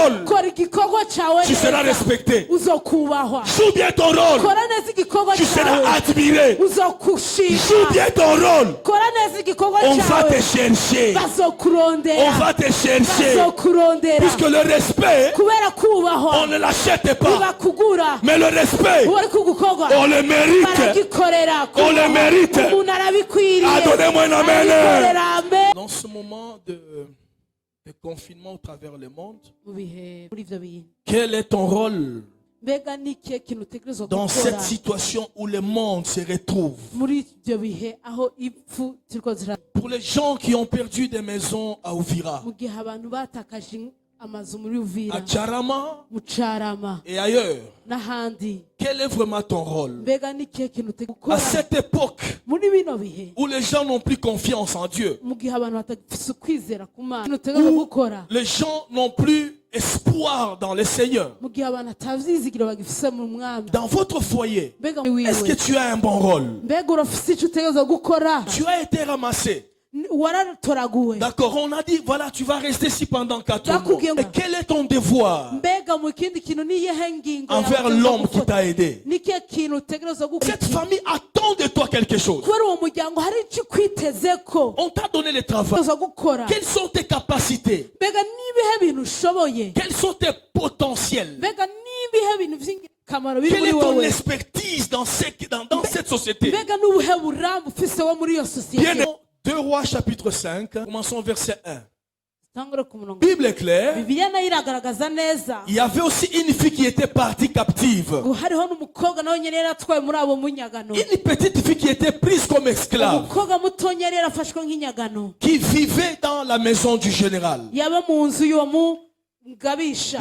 rôle, tu seras respecté. Joue bien ton rôle, tu seras admiré. Joue bien ton rôle, on va te chercher. On va te chercher. Puisque le respect, on ne l'achète pas. Mais le respect, on le mérite. On le mérite. Donnez-moi un amen. Dans ce moment de confinement au travers le monde, quel est ton rôle dans cette situation où le monde se retrouve? Pour les gens qui ont perdu des maisons à Uvira, à Tcharama et ailleurs, quel est vraiment ton rôle? À cette époque où les gens n'ont plus confiance en Dieu, où les gens n'ont plus espoir dans le Seigneur, dans votre foyer, est-ce que tu as un bon rôle? Tu as été ramassé. D'accord, on a dit, voilà, tu vas rester ici pendant 4 mois. Et quel est ton devoir envers l'homme qui t'a aidé? Cette famille attend de toi quelque chose. On t'a donné le travail. Quelles sont tes capacités? Quels sont tes potentiels? Quelle est ton expertise dans cette société? Bien, 2 Rois chapitre 5, commençons verset 1. Bible est claire. Il y avait aussi une fille qui était partie captive. Une petite fille qui était prise comme esclave, qui vivait dans la maison du général,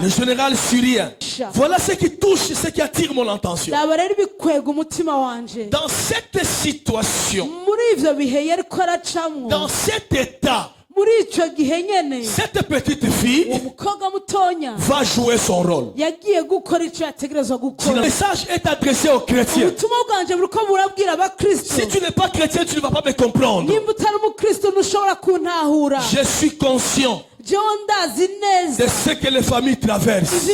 le général syrien. Voilà ce qui touche, ce qui attire mon attention. Dans cette situation, dans cet état, cette petite fille va jouer son rôle. Le message est adressé aux chrétiens. Si tu n'es pas chrétien, tu ne vas pas me comprendre. Je suis conscient de ce que les familles traversent. Je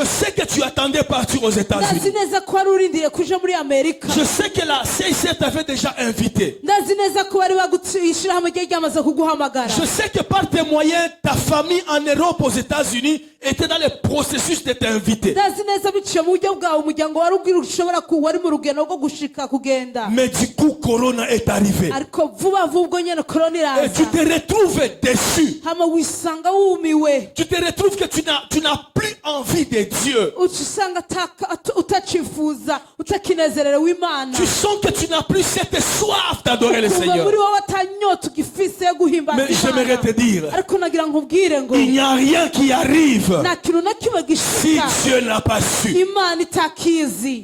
sais que tu attendais partir aux États-Unis. Je sais que la CIC t'avait déjà invité. Je sais que par tes moyens, ta famille en Europe, aux États-Unis, était dans le processus de t'inviter. Mais du coup, Corona est arrivé. Et tu te retrouves déçu. Tu te retrouves que tu n'as plus envie de Dieu. Tu sens que tu n'as plus cette soif d'adorer le Seigneur. Mais j'aimerais te dire, il n'y a rien qui arrive si Dieu n'a pas su.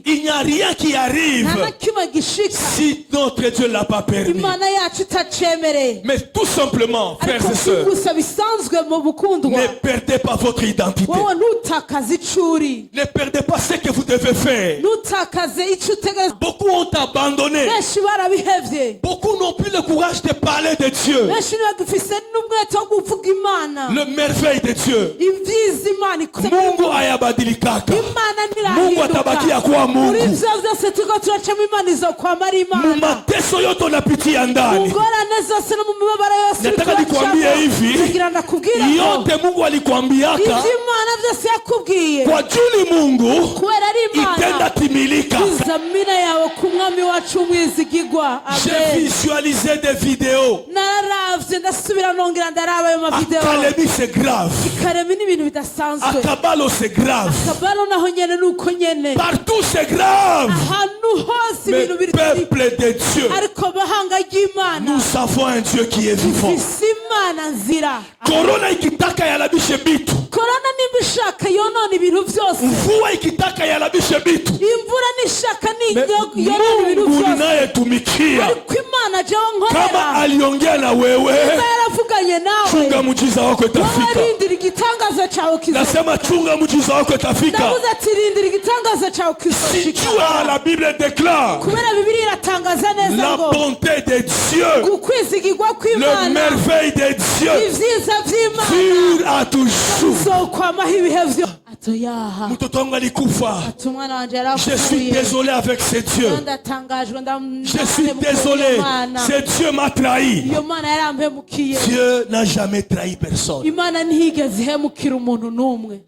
Il n'y a rien qui arrive si notre Dieu ne l'a pas permis. Mais tout simplement, frères et sœurs, ne perdez pas votre identité. Ne perdez pas ce que vous devez faire. Beaucoup ont abandonné. Beaucoup n'ont plus le courage de parler de Dieu. Le merveille de Dieu. Mungu ayabadilikaka. Mungu atabakia kuwa Mungu. Mumateso yote unapitia ndani. Nataka nikwambie hivi, yote Mungu alikuambiaka kwa ajili Mungu itenda timilika. J'ai visualisé des vidéos. Académie c'est grave. Akabalo c'est grave. Partout c'est grave. Mais peuple de Dieu, nous avons un Dieu qui est vivant. Corona ikitaka yalabishe bitu. Mvua ikitaka yalabishe bitu. Mungu ninayetumikia, kama aliongea na wewe, yavuganye nawe chunga muujiza wako itafika rindira igitangaza cyawe kizoshika nasema chunga muujiza wako itafika ndavuze ati rindira igitangaza cyawe kizoshika la Bible déclare kubera Bibiliya iratangaza neza la ngo bonté de Dieu gukwizigirwa kw'Imana le merveille de Dieu ivyiza vy'Imana dure à toujours zokwamaho ibihe vyo atoyaha mtoto wangu alikufa atumwana wanje je suis désolé avec ce Dieu je suis désolé ce Dieu m'a trahi Dieu n'a jamais trahi personne Imana ntihigeze ihemukira umuntu n'umwe